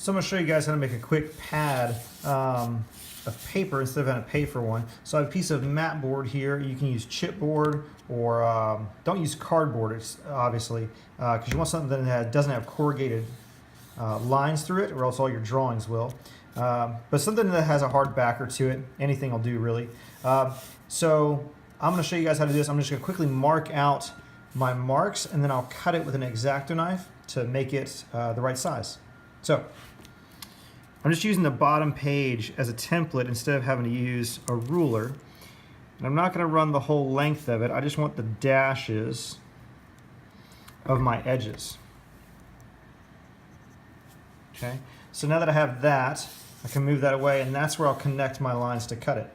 So I'm going to show you guys how to make a quick pad of paper instead of having to pay for one. So I have a piece of mat board here. You can use chipboard or don't use cardboard, obviously, because you want something that doesn't have corrugated lines through it, or else all your drawings will. But something that has a hard backer to it. Anything will do, really. So I'm going to show you guys how to do this. I'm just going to quickly mark out my marks, and then I'll cut it with an X-Acto knife to make it the right size. So I'm just using the bottom page as a template instead of having to use a ruler. And I'm not going to run the whole length of it. I just want the dashes of my edges. Okay, so now that I have that, I can move that away, and that's where I'll connect my lines to cut it.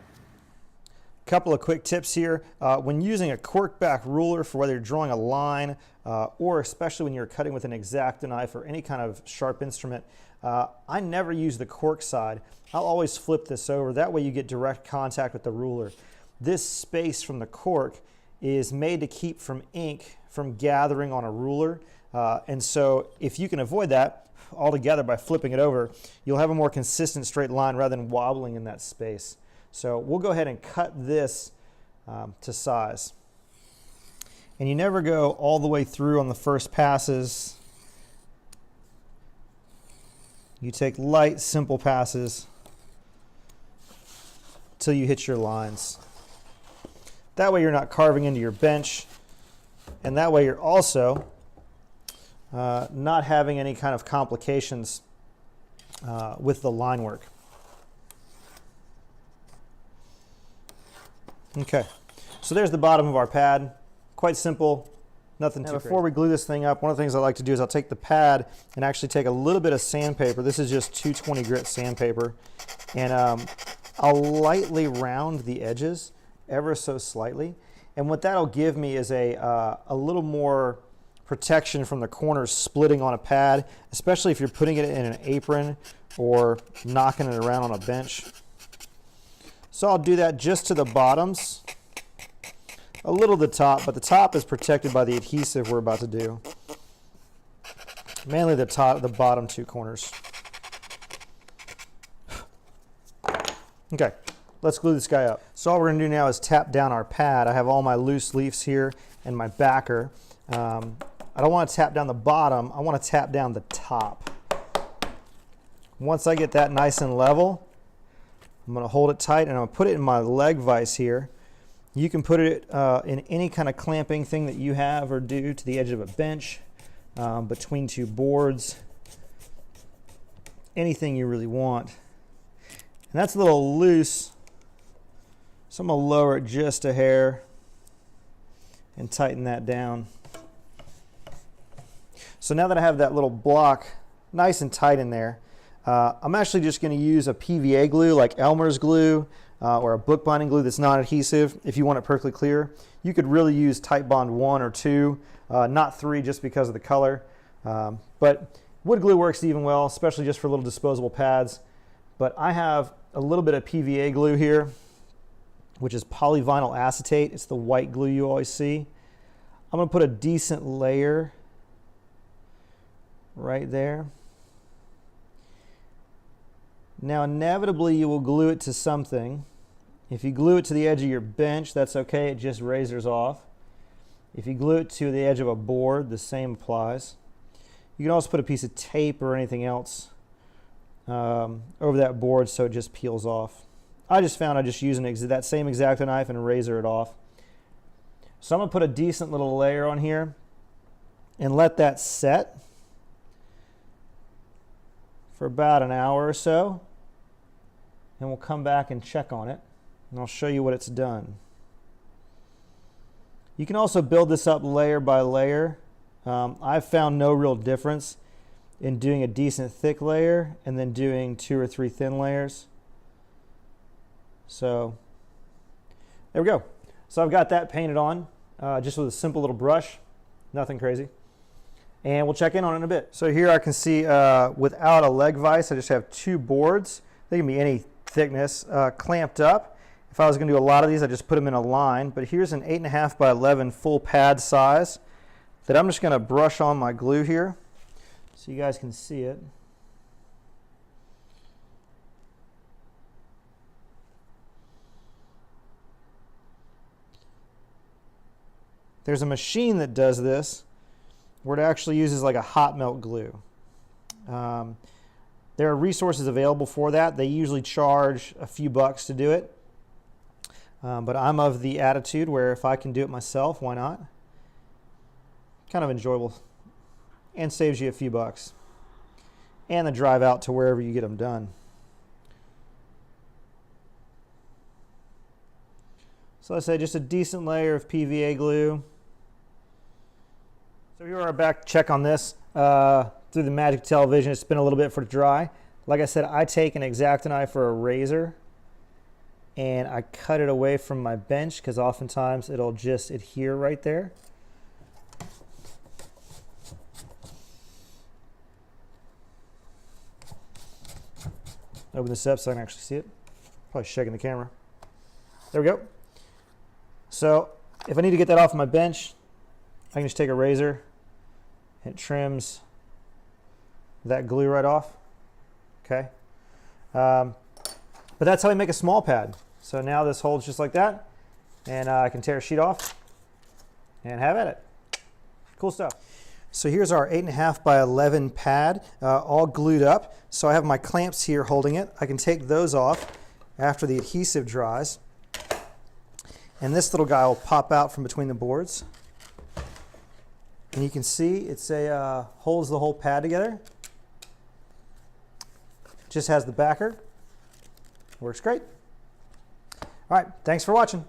Couple of quick tips here. When using a cork back ruler for whether you're drawing a line or especially when you're cutting with an X-Acto knife or any kind of sharp instrument, I never use the cork side. I'll always flip this over. That way you get direct contact with the ruler. This space from the cork is made to keep from ink from gathering on a ruler. And so if you can avoid that altogether by flipping it over, you'll have a more consistent straight line rather than wobbling in that space. So we'll go ahead and cut this to size. And you never go all the way through on the first passes. You take light, simple passes till you hit your lines. That way you're not carving into your bench, and that way you're also not having any kind of complications with the line work. Okay, so there's the bottom of our pad. Quite simple, nothing too crazy. Before we glue this thing up, one of the things I like to do is I'll take the pad and actually take a little bit of sandpaper. This is just 220 grit sandpaper. And I'll lightly round the edges, ever so slightly. And what that'll give me is a little more protection from the corners splitting on a pad, especially if you're putting it in an apron or knocking it around on a bench. So I'll do that just to the bottoms, a little the top, but the top is protected by the adhesive we're about to do. Mainly the bottom two corners. Okay, let's glue this guy up. So all we're gonna do now is tap down our pad. I have all my loose leaves here and my backer. I don't want to tap down the bottom, I want to tap down the top. Once I get that nice and level, I'm going to hold it tight and I'm going to put it in my leg vise here. You can put it in any kind of clamping thing that you have or do to the edge of a bench, between two boards, anything you really want. And that's a little loose, so I'm going to lower it just a hair and tighten that down. So now that I have that little block nice and tight in there, I'm actually just going to use a PVA glue like Elmer's glue or a bookbinding glue that's non-adhesive if you want it perfectly clear. You could really use Titebond 1 or 2, not 3 just because of the color. But wood glue works even well, especially just for little disposable pads. But I have a little bit of PVA glue here, which is polyvinyl acetate. It's the white glue you always see. I'm going to put a decent layer right there. Now inevitably you will glue it to something. If you glue it to the edge of your bench, that's okay, it just razors off. If you glue it to the edge of a board, the same applies. You can also put a piece of tape or anything else over that board so it just peels off. I just found I just use that same X-Acto knife and razor it off. So I'm going to put a decent little layer on here and let that set for about an hour or so, and we'll come back and check on it, and I'll show you what it's done. You can also build this up layer by layer. I've found no real difference in doing a decent thick layer and then doing 2 or 3 thin layers. So there we go. So I've got that painted on just with a simple little brush, nothing crazy. And we'll check in on it in a bit. So here I can see without a leg vise, I just have 2 boards. They can be any thickness clamped up. If I was going to do a lot of these, I just put them in a line. But here's an 8.5 by 11 full pad size that I'm just going to brush on my glue here so you guys can see it. there's a machine that does this where it actually uses like a hot melt glue. There are resources available for that. They usually charge a few bucks to do it. But I'm of the attitude where if I can do it myself, why not? Kind of enjoyable and saves you a few bucks. And the drive out to wherever you get them done. So let's say just a decent layer of PVA glue. So here are back check on this. Through the magic television, it's been a little bit for it to dry. Like I said, I take an X-Acto knife or a razor and I cut it away from my bench because oftentimes it'll just adhere right there. Open this up so I can actually see it. Probably shaking the camera. There we go. So if I need to get that off my bench, I can just take a razor and it trims that glue right off. Okay. But that's how we make a small pad. So now this holds just like that, and I can tear a sheet off and have at it. Cool stuff. So here's our 8.5 by 11 pad, all glued up. So I have my clamps here holding it. I can take those off after the adhesive dries. And this little guy will pop out from between the boards. And you can see it's holds the whole pad together. Just has the backer. Works great. All right, thanks for watching.